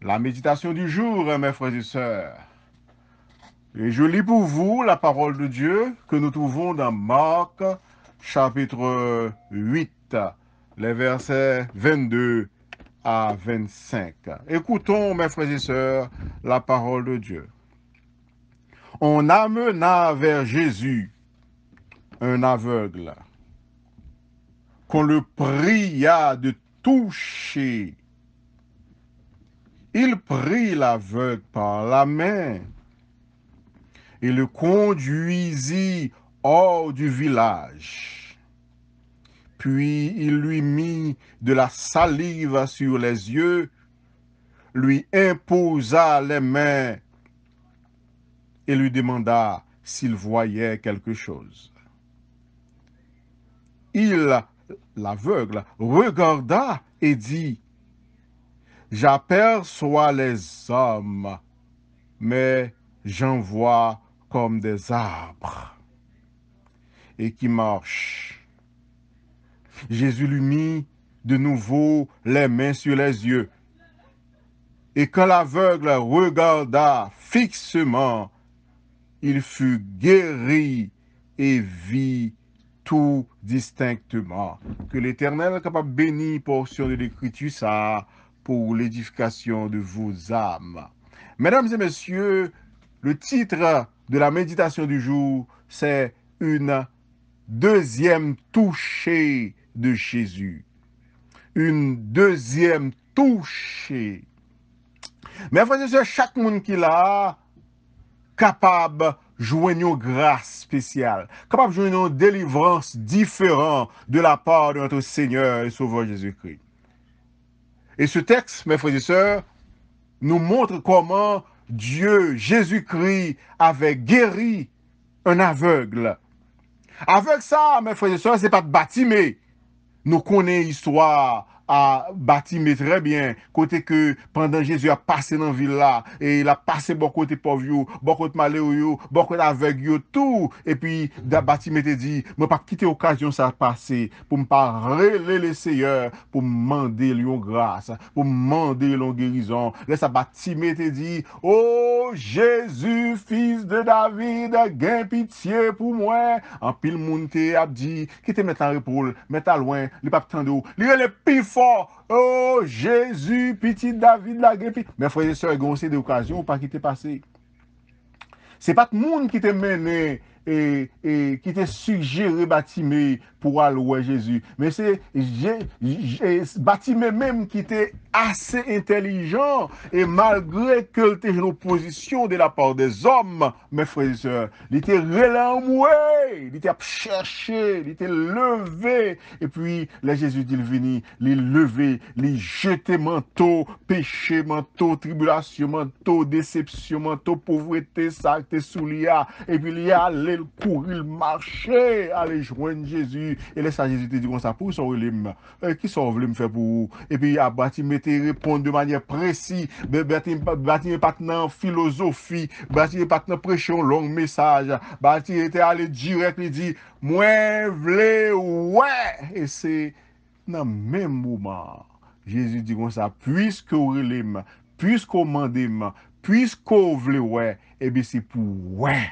La méditation du jour, mes frères et sœurs. Et je lis pour vous la parole de Dieu que nous trouvons dans Marc, chapitre 8, les versets 22 à 25. Écoutons, mes frères et sœurs, la parole de Dieu. On amena vers Jésus un aveugle, qu'on le pria de toucher. Il prit l'aveugle par la main et le conduisit hors du village. Puis il lui mit de la salive sur les yeux, lui imposa les mains et lui demanda s'il voyait quelque chose. L'aveugle, regarda et dit, « J'aperçois les hommes, mais j'en vois comme des arbres et qui marchent. » Jésus lui mit de nouveau les mains sur les yeux. Et quand l'aveugle regarda fixement, il fut guéri et vit tout distinctement. Que l'Éternel est capable de bénir portion de l'Écriture ça pour l'édification de vos âmes. Mesdames et messieurs, le titre de la méditation du jour, c'est une deuxième touchée de Jésus. Une deuxième touchée. Mes frères et sœurs, chaque monde qui l'a capable de jouer une grâce spéciale, capable de jouer une délivrance différente de la part de notre Seigneur et Sauveur Jésus-Christ. Et ce texte, mes frères et sœurs, nous montre comment Dieu, Jésus-Christ, avait guéri un aveugle. Avec ça, mes frères et sœurs, c'est pas de Bartimée. Nous connaissons l'histoire à Bartimée très bien, côté que pendant Jésus a passé dans la ville là, et il a passé beaucoup de pauvres, beaucoup de malheureux, beaucoup d'aveugles, tout. Et puis, Bartimée te dit, moi pas quitter l'occasion ça passer, pour me pas relayer les seigneurs, pour me demander une grâce, pour me demander une guérison. Là, ça Bartimée te dit, oh Jésus, fils de David, gain pitié pour moi. En pile monde te a dit, qui te met en épaule, met à loin, les papes tendou, les plus fort. Oh Jésus, petit David, la gain pitié. Mes frères et sœurs, il y a des occasions pas qui t'est passé. C'est pas tout le monde qui t'a mené et qui t'a suggéré Bartimée pour aller voir Jésus. Mais c'est Bartimée même qui était assez intelligent et malgré que était en opposition de la part des hommes, mes frères et sœurs, il était relamoué, il était cherché, il était levé. Et puis, là, Jésus dit, il venait, il levé, il jeté manteau, péché, manteau, tribulation, manteau, déception, manteau, pauvreté, ça, sous l'IA. Et puis, il y a allé courir, il marchait, aller joindre Jésus. Et là, ça, Jésus te dit comme ça, pour ça, qui sont voulu me faire pour vous? Et puis, à Bartimée te répondre de manière précise, Bartimée pas dans philosophie, Bartimée pas dans prêcher un long message, Bartimée était allé direct, il dit, moi, v'lais, ouais, et c'est dans le même moment, Jésus dit comme ça, puisque vous relève, puisque vous demandez, puisque vous voulez, ouais, et bien c'est pour ouais.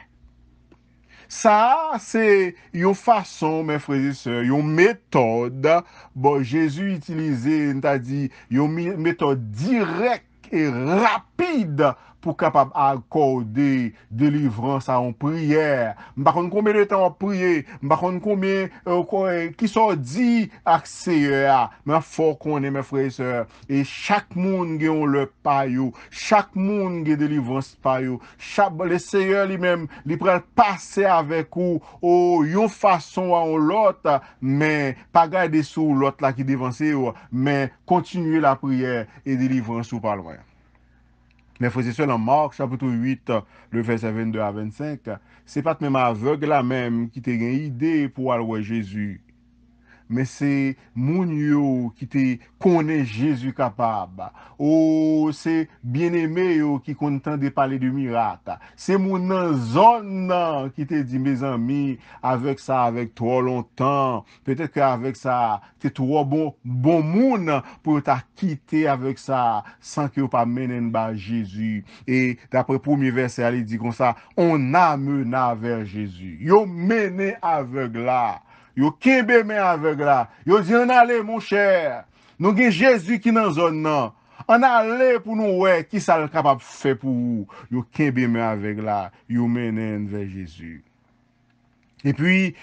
Ça, c'est une façon, mes frères et sœurs, une méthode. Bon, Jésus utilisait, on t'a dit, une méthode directe et rapide pour capable accorder délivrance à une prière. Par contre, combien de temps on prie, par contre, combien qui sont dit accès mais faut qu'on ait mes frères et sœurs et chaque monde a le payo, chaque monde a délivrance payo, chaque le Seigneur lui-même, il peut passer avec vous ou une façon à l'autre, mais pas garder sous l'autre là qui dévance, mais continuer la prière et délivrance ou pas loin. Mais frères et sœurs, dans Marc, chapitre 8, le verset 22 à 25, c'est pas même aveugle là même qui t'a une idée pour aller voir Jésus. mais c'est moun yo qui te connaît Jésus capable. Oh, c'est bien-aimé yo qui content de parler de miracle. C'est moun nan zone nan qui te dit mes amis, avec ça, avec trop longtemps, peut-être qu'avec ça, t'es trop bon moun pour t'a quitté avec ça, sans que vous pas mené bas Jésus. Et d'après le premier verset, il dit comme ça, on amena vers Jésus. Yo mené aveugle là. Yo kembe men aveugle là. Yo dit, on allez, mon cher. Nous avons Jésus qui dans zone nan. On allait pour nous ouais qui ça capable faire pour vous. Yo kembe men aveugle là. Yo mené vers Jésus. Et puis,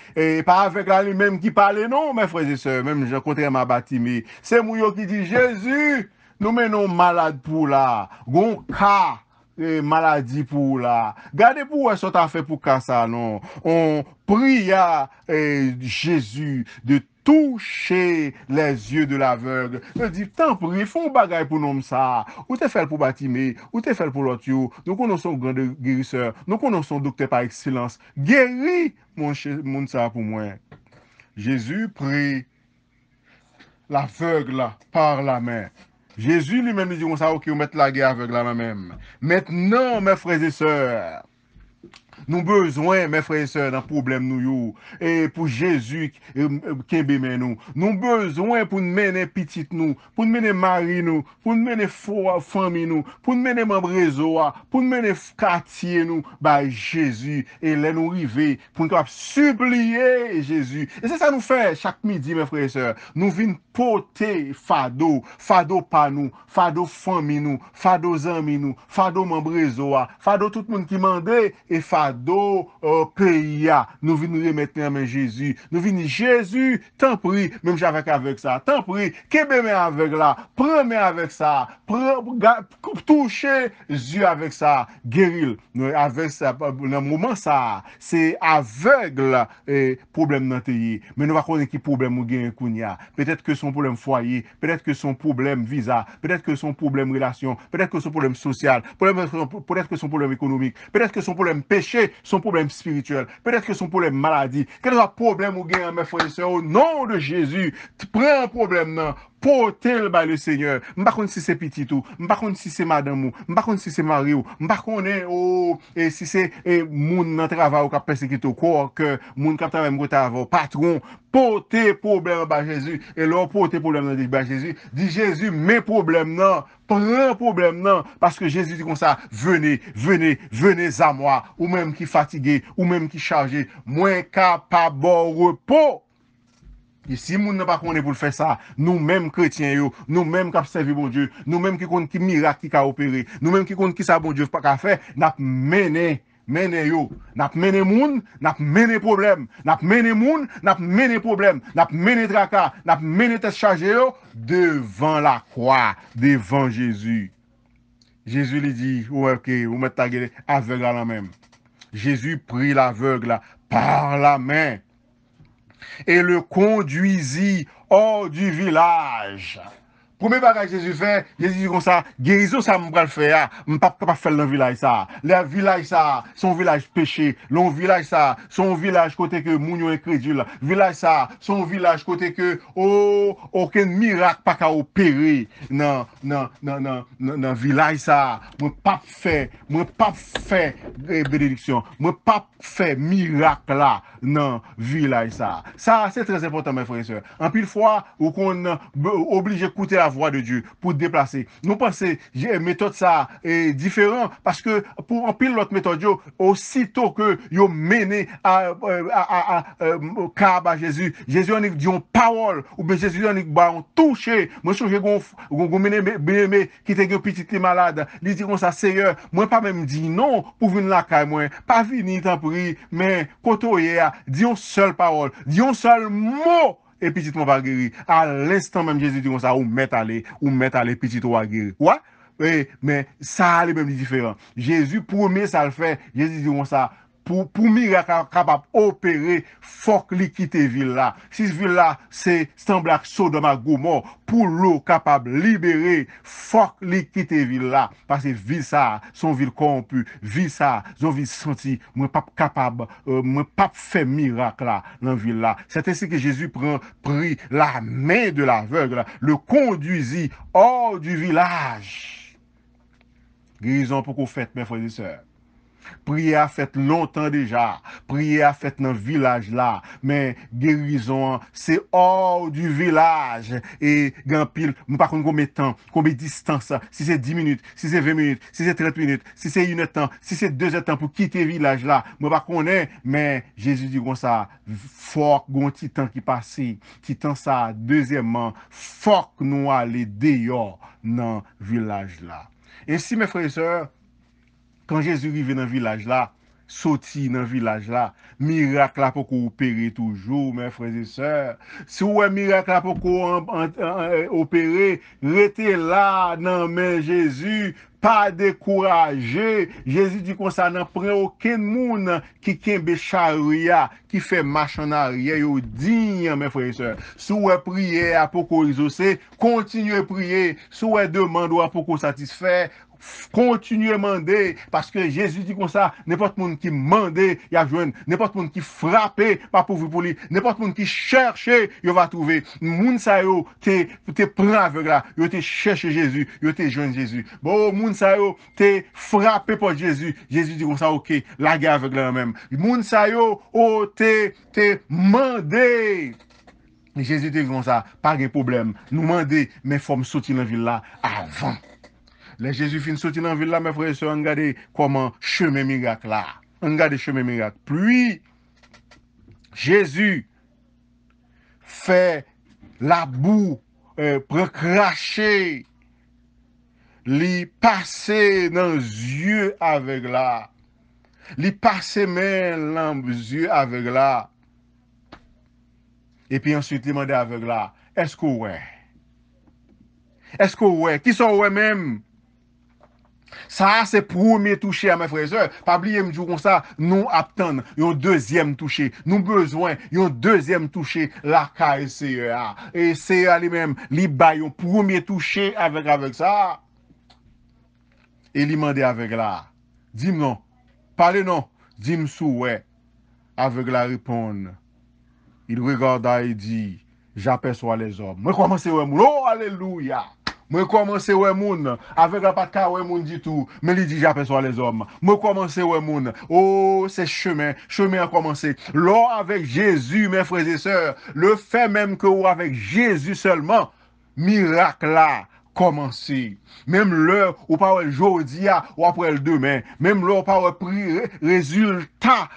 pas avec là lui-même qui parle, non, mes frères et sœurs, même j'ai rencontré ma bâtiment. C'est moi qui dit, Jésus, nous menons malade pour là. Gon cas, maladie pour là. Gardez pour où est-ce que t'as fait pour cas ça, non. On prie à Jésus de toucher les yeux de l'aveugle. Je dis, tant pis, font bagaille pour nous ça. Ou t'es fait pour bâtiment, ou t'es fait pour l'autre. Nous connaissons grand guérisseur, nous connaissons docteur par excellence. Guéris mon ça pour moi. Jésus prie l'aveugle par la main. Jésus lui-même dit comme ça, ok, on met la guerre avec la main même. Maintenant, mes frères et sœurs, nous besoin, mes frères et sœurs, d'un problème nous yo. Et pour Jésus qui nous. Nous besoin pour nous mener petit nous, pour nous mener mari nous, pour nous mener famille nous, pour nous mener membre réseau, pour nous mener quartier nous, bah Jésus et les nous river pour nous supplier Jésus. Et c'est ça nous fait chaque midi, mes frères et sœurs. Nous venons porter fado pas nous, fado famille nous, fado amis nous, fado membre réseau, fado tout le monde qui mande et fado pays, nous venons remettre en main Jésus. Nous venons Jésus, tant pis, même avec ça, tant pis, qu'est-ce avec là, prends avec ça, toucher Dieu avec ça, guérir avec ça, dans le moment ça, c'est aveugle problème dans pays. Mais nous va connaître qui problème ou gain kounya. Peut-être que son problème foyer, peut-être que son problème visa, peut-être que son problème relation, peut-être que son problème social, peut-être que son problème économique, peut-être que son problème péché, son problème spirituel, peut-être que son problème maladie, quel est le problème ou gain, mes frères et sœurs, au nom de Jésus, prends un problème, non, portez-le par le Seigneur. Je ne sais pas si c'est petit tout, je ne sais pas si c'est madame ou, je ne sais pas si c'est mari ou, je ne sais pas si c'est moun dans travail ou qui persécuté au corps, que moun qui travaille avec travail, patron, portez problème par Jésus, et leur portez problème dans Jésus, dit Jésus, mes problèmes non, prends problème non, parce que Jésus dit comme ça, venez à moi, ou même qui fatigué, ou même qui chargé, moins capable de repos. Et si moun n'a pas connaît pour faire ça, nous-mêmes chrétiens, nous-mêmes qui servent bon Dieu, nous-mêmes qui connaissons qui miracle qui a opéré, nous-mêmes qui connaissons qui ça bon Dieu pas qu'à faire, n'a mené yo, n'a mené moun, n'a mené problème, n'a mené moun, n'a mené problème, n'a mené tracas, n'a mené tête chargée yo devant la croix, devant Jésus. Jésus lui dit, ok, vous mettez ta gueule aveugle à la même. Jésus prit l'aveugle par la main et le conduisit hors du village. Premier bagage Jésus fait, Jésus dit comme ça, guérison ça m'pa le faire, m'pa pas faire dans le village ça. Le village ça, son village péché, le village ça, son village côté que moun yo incrédule, village ça, son village côté que aucun miracle pas qu'à opérer non village ça, moi pas fait bénédiction, moi pas fait miracle là dans village ça. Ça c'est très important mes frères et sœurs. En pile fois ou qu'on obligé d'écouter la voix de Dieu pour déplacer. Nous pensons que méthode ça est différent parce que pour en pile l'autre méthode, aussitôt que yo mené à Jésus, Jésus en dit une parole ou bien Jésus en dit on touché. Moi je gon mené qui était un petit malade, il dit comme ça Seigneur, moi pas même dit non pour venir la caille moi, pas venir tant pris, mais kotoyer dit une seule parole, dit un seul mot et petit on va guérir. À l'instant même Jésus dit comme ça, ou mettre aller, petit on va guérir. Ouais? Oui, mais ça, c'est même différent. Jésus, premier, ça le fait. Jésus dit comme ça, pour miracle capable opérer, faut que li quitte ville là. Si ville là, c'est semble à Sodome à Gomorrhe, pour l'eau capable libérer, faut que li quitte ville là. Parce que ville ça, son ville corrompue, ville ça, son ville senti, moi pas capable, moi pas faire miracle là, dans ville là. C'est ainsi que Jésus prit la main de l'aveugle, le conduisit hors du village. Guérison pour qu'on fait, mes frères et sœurs. Prière a fait longtemps déjà. Prière a fait dans le village là. Mais guérison, c'est hors du village. Et grand pile, par contre, combien de temps, combien de distance, si c'est 10 minutes, si c'est 20 minutes, si c'est 30 minutes, si c'est 1 heure de temps, si c'est 2 heures de temps pour quitter le village là. Moi, pas connais, mais Jésus dit comme ça, fort, un petit temps qui passe. Petit temps ça, deuxièmement, fort que nous aller dehors dans le village là. Ainsi, mes frères et sœurs, quand Jésus arrive dans le village là, sorti dans le village là, miracle là pour qu'on opérer toujours, mes frères et sœurs. Si vous avez miracle là pour qu'on opérer, restez là dans main Jésus, pas découragé. Jésus dit qu'on ça n'en prend aucun monde qui kembe charia, qui fait marche en arrière, yo digne, mes frères et sœurs. Si vous priez pour qu'on exauce, continuez à prier. Si vous demandez pour qu'on satisfait, continuez à demander, parce que Jésus dit comme ça, n'importe monde qui demande, il y a joindre, n'importe monde qui frappe, pas pour vous pour lui, n'importe monde qui cherche, il va trouver. Moun sa yo, te prend avec là, yo te cherche Jésus, yo te joindre Jésus. Bon, moun sa yo, te frappé par Jésus. Jésus dit comme ça, ok, la guerre avec là même. Moun sa yo, oh, te mandé. Jésus dit comme ça, pas de problème. Nous demander, mais faut me sortir dans la ville là avant. Les Jésus fin sorti dans la ville là, mes frères et sœurs, regardez comment chemin miracle là. Regardez chemin miracle. Puis, Jésus fait la boue, pour cracher, li passer dans les yeux avec là. Li passer même dans les yeux avec là. Et puis ensuite, il demande avec là, est-ce que ouais? Est-ce que ouais? Qui sont ouais même? Ça, c'est premier touché à mes frères et sœurs. Pas oublier, me dire comme ça, nous attendons un deuxième touché. Nous besoin un deuxième touché, la KSCEA. Et CEA lui-même, lui baille un premier touché avec ça. Et lui demande avec là. Dis-moi non. Parlez non. Dis-moi sous ouais. Avec la réponse. Il regarda et dit, j'aperçois les hommes. Moi, comment c'est ouais, oh, alléluia. Moi, commence ouais moun, avec la patte ouais moun du tout, mais il dit j'aperçois les hommes. Moi, commence ouais moun, oh, c'est chemin a commencé. Là, avec Jésus, mes frères et sœurs, le fait même que ou avec Jésus seulement, miracle là, commencer. Même l'heure ou pas le jour ou après le demain. Même l'heure pas le résultat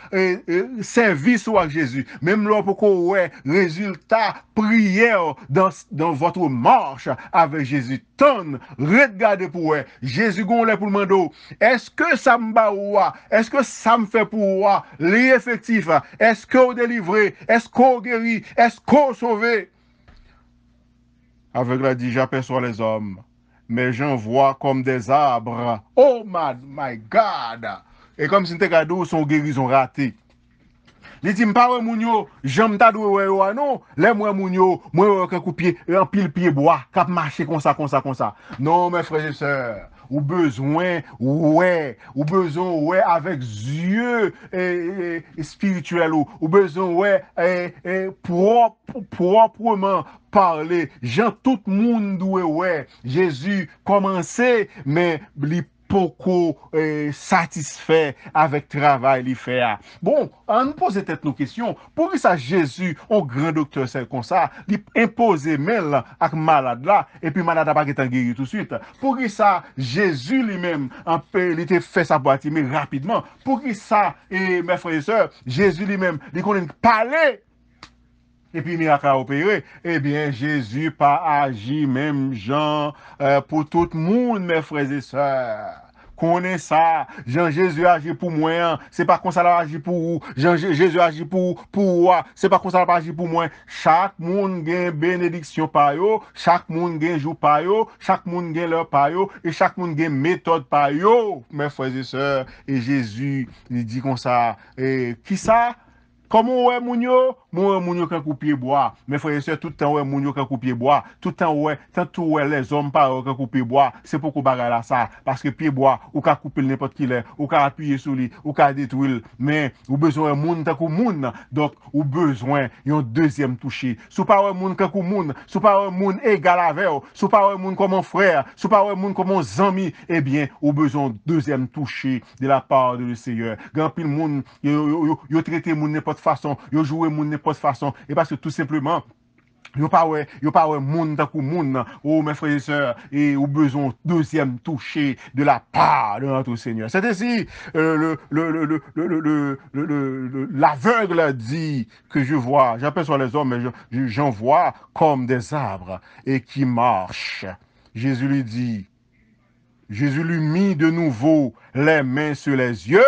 service ou à Jésus. Même l'heure pour qu'on ait résultat prière dans votre marche avec Jésus. Tonne, regardez pour eux. Jésus gonle pour le mando. Est-ce que ça me bat ou est-ce que ça me fait pour moi les effectifs? Est-ce qu'on délivré? Est-ce qu'on guérit? Est-ce qu'on sauvé? Avec la dit, j'aperçois les hommes, mais j'en vois comme des arbres. Oh my God! Et comme si c'était cadeau, son guérison raté. Il dit, m'pa ouais mounio, j'aime ta doué ouais non, les moi mounio, moi ouais coup pied, un pile pied bois, cap marcher comme ça. Non, mes frères et sœurs, ou besoin ouais avec yeux spirituels ou besoin ouais proprement parler. Jean tout monde doué ouais, Jésus commençait mais beaucoup satisfait avec le travail qu'il fait. Bon, on nous pose peut-être nos questions. Pour que ça Jésus, un grand docteur, c'est comme ça, il impose mail avec malade là, et puis malade n'a pas été guéri tout de suite. Pour que ça Jésus lui-même, il a fait sa boîte mais rapidement. Pour que ça, et mes frères et sœurs, Jésus lui-même, il connaît parler. Et puis, miracle a opéré. Eh bien, Jésus pas agi même Jean pour tout le monde, mes frères et sœurs. connais ça. Jean Jésus agit pour moi, c'est pas comme ça là agit pour vous. Jean Jésus agit pour moi, c'est pas comme ça là agit pour moi. Chaque monde gagne bénédiction par yo, chaque monde gagne jour par yo, chaque monde gagne leur par yo et chaque monde gagne méthode par yo, mes frères et sœurs. Et Jésus, il dit comme ça, et qui ça? Comment ouais mounio? Moi mounio quand coupier bois. Mes frères et sœurs, tout le temps ouais mounio quand coupier bois. Tout le temps ouais, tant tout ouais les hommes pas quand coupier bois. C'est pourquoi bagarre là ça. Parce que pied bois, ou ka couper n'importe qui là, ou ka appuyer sur lui, ou ka détruire. Mais ou besoin moun tant que moun. Donc ou besoin yon deuxième toucher. Sou pas ouais moun quand moun, sou pas ouais moun égal avec ou, sou pas ouais moun comme un frère, sou pas ouais moun comme un ami, eh bien ou besoin deuxième toucher de la part de le Seigneur. Grand pile moun yo traité moun n'importe façon, yo jouer moun n'importe façon et parce que tout simplement yo pas ouais moun tant que moun oh mes frères et sœurs et au besoin deuxième toucher de la part de notre Seigneur. C'est ainsi l'aveugle dit que je vois, j'aperçois les hommes mais j'en vois comme des arbres et qui marchent. Jésus lui dit, Jésus lui mit de nouveau les mains sur les yeux.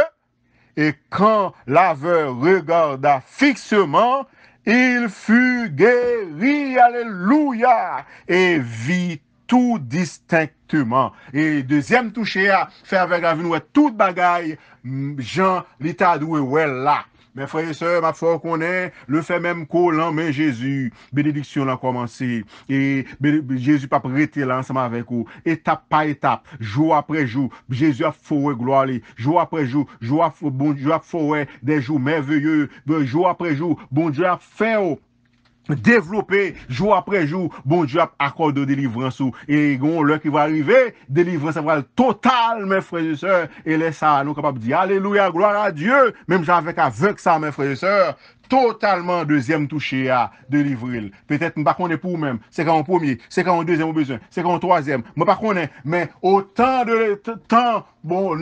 Et quand l'aveugle regarda fixement, il fut guéri, alléluia, et vit tout distinctement. Et deuxième touché à faire avec la vie, toute bagaille, Jean, l'état doué, ouais là. Mes frères et sœurs, ma foi qu'on est, le fait même collant, mais Jésus, bénédiction a commencé. Et Jésus pas prêté là ensemble avec vous. Étape par étape, jour après jour, Jésus a fait gloire, jour après jour, bon Dieu a fait des jours merveilleux, jour après jour, bon Dieu a fait développer jour après jour, bon Dieu accorde de délivrance et l'heure qui va arriver, délivrance va être totale, mes frères et sœurs, et laisse ça, nous capables de dire alléluia, gloire à Dieu, même avec ça, mes frères et sœurs, totalement deuxième touché à délivrer. Peut-être pas qu'on est pour même, c'est quand on premier, c'est quand on deuxième au besoin, c'est quand on troisième, moi pas qu'on est, mais autant de temps, bon,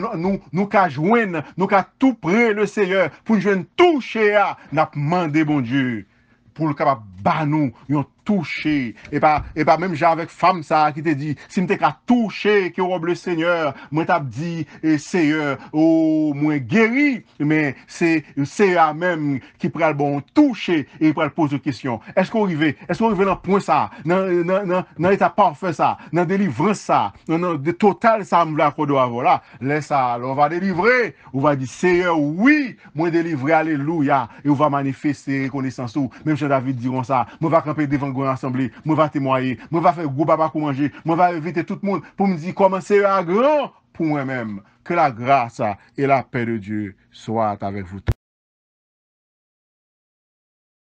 nous qu'à joindre, nous qu'à tout près le Seigneur, pour nous joindre touché à, n'a demandé bon Dieu, pour le capable bah nous yon touché et pas même j'ai avec femme ça qui te dit si m'te ka touché que robe le Seigneur moi t'a dit et Seigneur oh moi guéri mais c'est Seigneur même qui prend le bon toucher et il prend poser question est-ce qu'on arrive dans point ça dans état parfait ça dans délivrance ça dans de total ça me la voilà laisse ça on va délivrer on va dire Seigneur oui moi délivrer alléluia et on va manifester reconnaissance même Jean David diront ça moi va camper devant une assemblée moi va témoigner moi va faire gros papa pour manger moi va inviter tout le monde pour me dire comment c'est à grand pour moi-même que la grâce et la paix de Dieu soient avec vous tous.